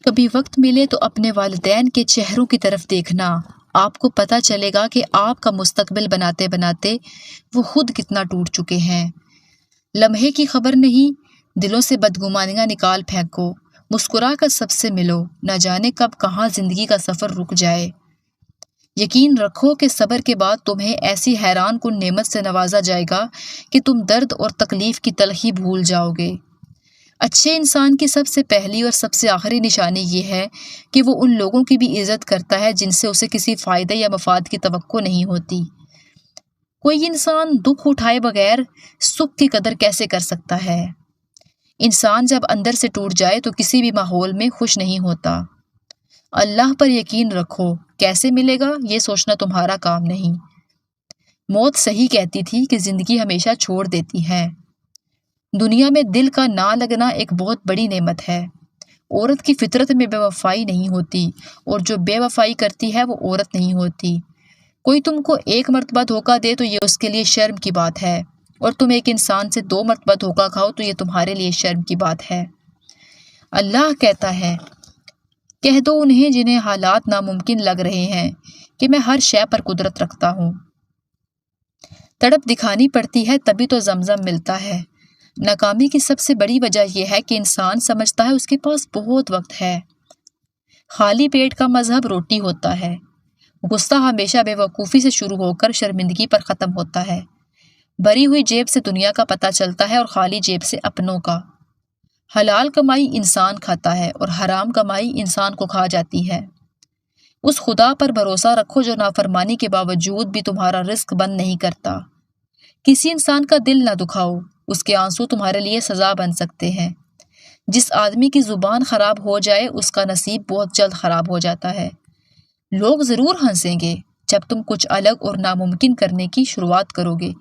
کبھی وقت ملے تو اپنے والدین کے چہروں کی طرف دیکھنا، آپ کو پتہ چلے گا کہ آپ کا مستقبل بناتے بناتے وہ خود کتنا ٹوٹ چکے ہیں۔ لمحے کی خبر نہیں، دلوں سے بدگمانیاں نکال پھینکو، مسکرا کر سب سے ملو، نہ جانے کب کہاں زندگی کا سفر رک جائے۔ یقین رکھو کہ صبر کے بعد تمہیں ایسی حیران کن نعمت سے نوازا جائے گا کہ تم درد اور تکلیف کی تلخی بھول جاؤ گے۔ اچھے انسان کی سب سے پہلی اور سب سے آخری نشانی یہ ہے کہ وہ ان لوگوں کی بھی عزت کرتا ہے جن سے اسے کسی فائدے یا مفاد کی توقع نہیں ہوتی۔ کوئی انسان دکھ اٹھائے بغیر سکھ کی قدر کیسے کر سکتا ہے؟ انسان جب اندر سے ٹوٹ جائے تو کسی بھی ماحول میں خوش نہیں ہوتا۔ اللہ پر یقین رکھو، کیسے ملے گا یہ سوچنا تمہارا کام نہیں۔ موت صحیح کہتی تھی کہ زندگی ہمیشہ چھوڑ دیتی ہے۔ دنیا میں دل کا نہ لگنا ایک بہت بڑی نعمت ہے۔ عورت کی فطرت میں بے وفائی نہیں ہوتی، اور جو بے وفائی کرتی ہے وہ عورت نہیں ہوتی۔ کوئی تم کو ایک مرتبہ دھوکہ دے تو یہ اس کے لیے شرم کی بات ہے، اور تم ایک انسان سے 2 مرتبہ دھوکہ کھاؤ تو یہ تمہارے لیے شرم کی بات ہے۔ اللہ کہتا ہے، کہہ دو انہیں جنہیں حالات ناممکن لگ رہے ہیں کہ میں ہر شے پر قدرت رکھتا ہوں۔ تڑپ دکھانی پڑتی ہے تبھی تو زمزم ملتا ہے۔ ناکامی کی سب سے بڑی وجہ یہ ہے کہ انسان سمجھتا ہے اس کے پاس بہت وقت ہے۔ خالی پیٹ کا مذہب روٹی ہوتا ہے۔ غصہ ہمیشہ بے وقوفی سے شروع ہو کر شرمندگی پر ختم ہوتا ہے۔ بھری ہوئی جیب سے دنیا کا پتہ چلتا ہے اور خالی جیب سے اپنوں کا۔ حلال کمائی انسان کھاتا ہے اور حرام کمائی انسان کو کھا جاتی ہے۔ اس خدا پر بھروسہ رکھو جو نافرمانی کے باوجود بھی تمہارا رزق بند نہیں کرتا۔ کسی انسان کا دل نہ دکھاؤ، اس کے آنسو تمہارے لیے سزا بن سکتے ہیں۔ جس آدمی کی زبان خراب ہو جائے اس کا نصیب بہت جلد خراب ہو جاتا ہے۔ لوگ ضرور ہنسیں گے جب تم کچھ الگ اور ناممکن کرنے کی شروعات کرو گے،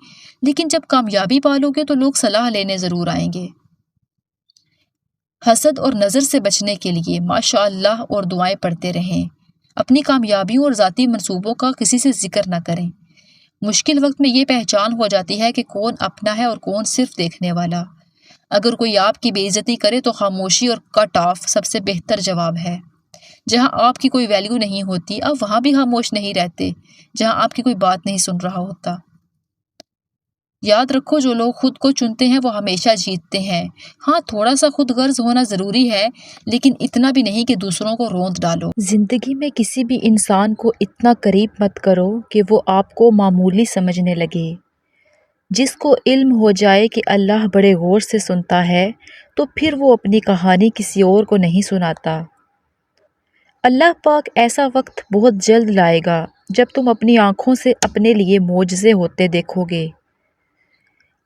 لیکن جب کامیابی پالو گے تو لوگ صلاح لینے ضرور آئیں گے۔ حسد اور نظر سے بچنے کے لیے ماشاء اللہ اور دعائیں پڑھتے رہیں۔ اپنی کامیابیوں اور ذاتی منصوبوں کا کسی سے ذکر نہ کریں۔ مشکل وقت میں یہ پہچان ہو جاتی ہے کہ کون اپنا ہے اور کون صرف دیکھنے والا۔ اگر کوئی آپ کی بے عزتی کرے تو خاموشی اور کٹ آف سب سے بہتر جواب ہے۔ جہاں آپ کی کوئی ویلیو نہیں ہوتی، آپ وہاں بھی خاموش نہیں رہتے۔ جہاں آپ کی کوئی بات نہیں سن رہا ہوتا۔ یاد رکھو، جو لوگ خود کو چنتے ہیں وہ ہمیشہ جیتتے ہیں۔ ہاں، تھوڑا سا خود غرض ہونا ضروری ہے، لیکن اتنا بھی نہیں کہ دوسروں کو روند ڈالو۔ زندگی میں کسی بھی انسان کو اتنا قریب مت کرو کہ وہ آپ کو معمولی سمجھنے لگے۔ جس کو علم ہو جائے کہ اللہ بڑے غور سے سنتا ہے تو پھر وہ اپنی کہانی کسی اور کو نہیں سناتا۔ اللہ پاک ایسا وقت بہت جلد لائے گا جب تم اپنی آنکھوں سے اپنے لیے معجزے ہوتے دیکھو گے۔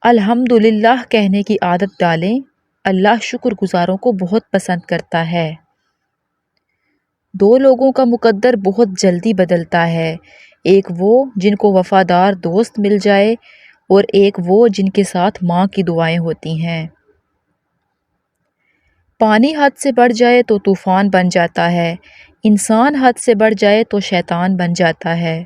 الحمدللہ کہنے کی عادت ڈالیں، اللہ شکر گزاروں کو بہت پسند کرتا ہے۔ 2 لوگوں کا مقدر بہت جلدی بدلتا ہے، ایک وہ جن کو وفادار دوست مل جائے اور ایک وہ جن کے ساتھ ماں کی دعائیں ہوتی ہیں۔ پانی حد سے بڑھ جائے تو طوفان بن جاتا ہے، انسان حد سے بڑھ جائے تو شیطان بن جاتا ہے۔